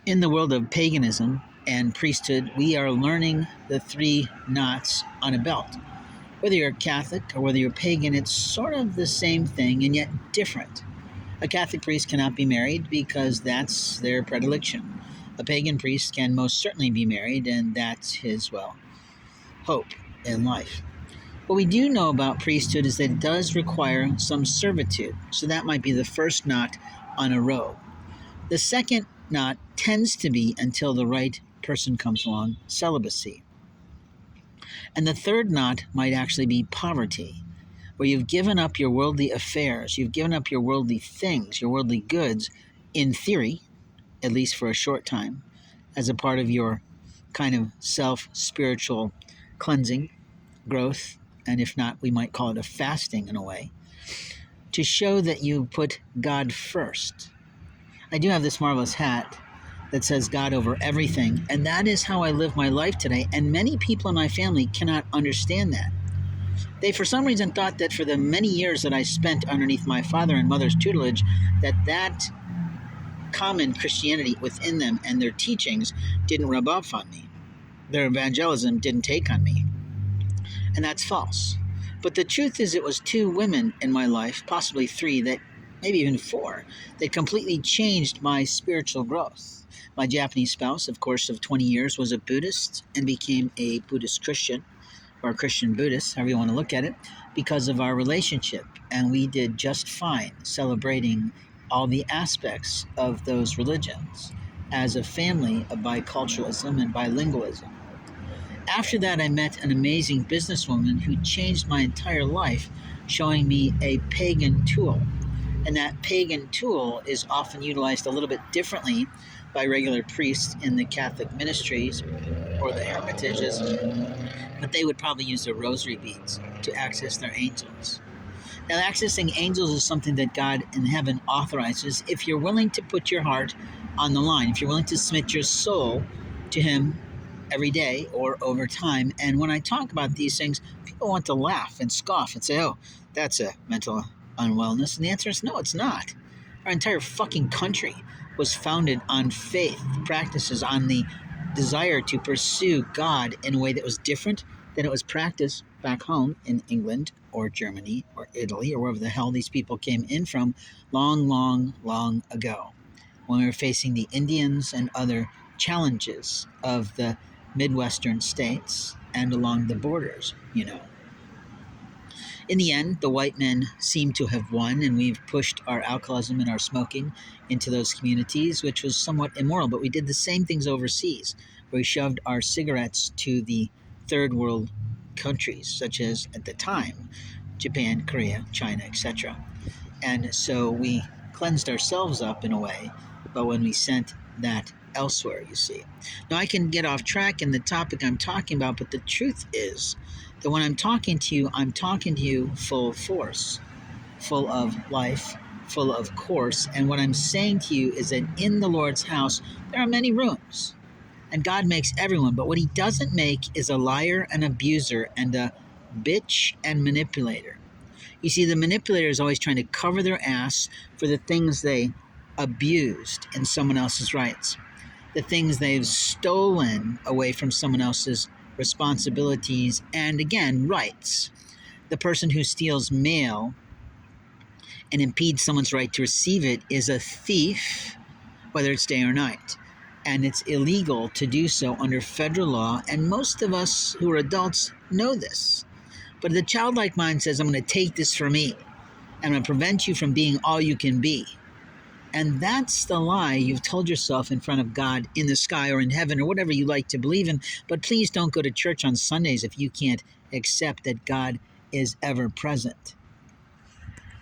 In the world of paganism and priesthood, we are learning the three knots on a belt. Whether you're Catholic or whether you're pagan, it's sort of the same thing and yet different. A Catholic priest cannot be married because that's their predilection. A pagan priest can most certainly be married, and that's his, well, hope in life. What we do know about priesthood is that it does require some servitude. So that might be the first knot on a robe. The second knot tends to be, until the right person comes along, celibacy. And the third knot might actually be poverty, where you've given up your worldly affairs, you've given up your worldly things, your worldly goods, in theory, at least for a short time, as a part of your kind of self-spiritual cleansing, growth, and if not, we might call it a fasting in a way, to show that you put God first. I do have this marvelous hat that says God over everything, and that is how I live my life today, and many people in my family cannot understand that. They, for some reason, thought that for the many years that I spent underneath my father and mother's tutelage, that common Christianity within them and their teachings didn't rub off on me. Their evangelism didn't take on me. And that's false. But the truth is, it was two women in my life, possibly three, that maybe even four, that completely changed my spiritual growth. My Japanese spouse, of course, of 20 years, was a Buddhist and became a Buddhist Christian, or Christian Buddhist, however you want to look at it, because of our relationship. And we did just fine celebrating all the aspects of those religions as a family of biculturalism and bilingualism. After that, I met an amazing businesswoman who changed my entire life, showing me a pagan tool. And that pagan tool is often utilized a little bit differently by regular priests in the Catholic ministries or the hermitages, but they would probably use their rosary beads to access their angels. Now, accessing angels is something that God in heaven authorizes if you're willing to put your heart on the line, if you're willing to submit your soul to Him every day or over time. And when I talk about these things, people want to laugh and scoff and say, oh, that's a mental unwellness. And the answer is no, it's not. Our entire fucking country was founded on faith practices, on the desire to pursue God in a way that was different than it was practiced back home in England or Germany or Italy or wherever the hell these people came in from long, long, long ago, when we were facing the Indians and other challenges of the Midwestern states and along the borders, you know. In the end, the white men seem to have won, and we've pushed our alcoholism and our smoking into those communities, which was somewhat immoral. But we did the same things overseas, where we shoved our cigarettes to the third world countries, such as, at the time, Japan, Korea, China, etc. And so we cleansed ourselves up in a way, but when we sent that elsewhere, you see. Now, I can get off track in the topic I'm talking about, but the truth is that when I'm talking to you full force, full of life, full of course. And what I'm saying to you is that in the Lord's house, there are many rooms. And God makes everyone. But what He doesn't make is a liar, an abuser, and a bitch and manipulator. You see, the manipulator is always trying to cover their ass for the things they abused in someone else's rights, the things they've stolen away from someone else's responsibilities and, again, rights. The person who steals mail and impedes someone's right to receive it is a thief, whether it's day or night. And it's illegal to do so under federal law, and most of us who are adults know this. But the childlike mind says, I'm going to take this for me. I'm going to prevent you from being all you can be. And that's the lie you've told yourself in front of God in the sky or in heaven or whatever you like to believe in. But please don't go to church on Sundays if you can't accept that God is ever present.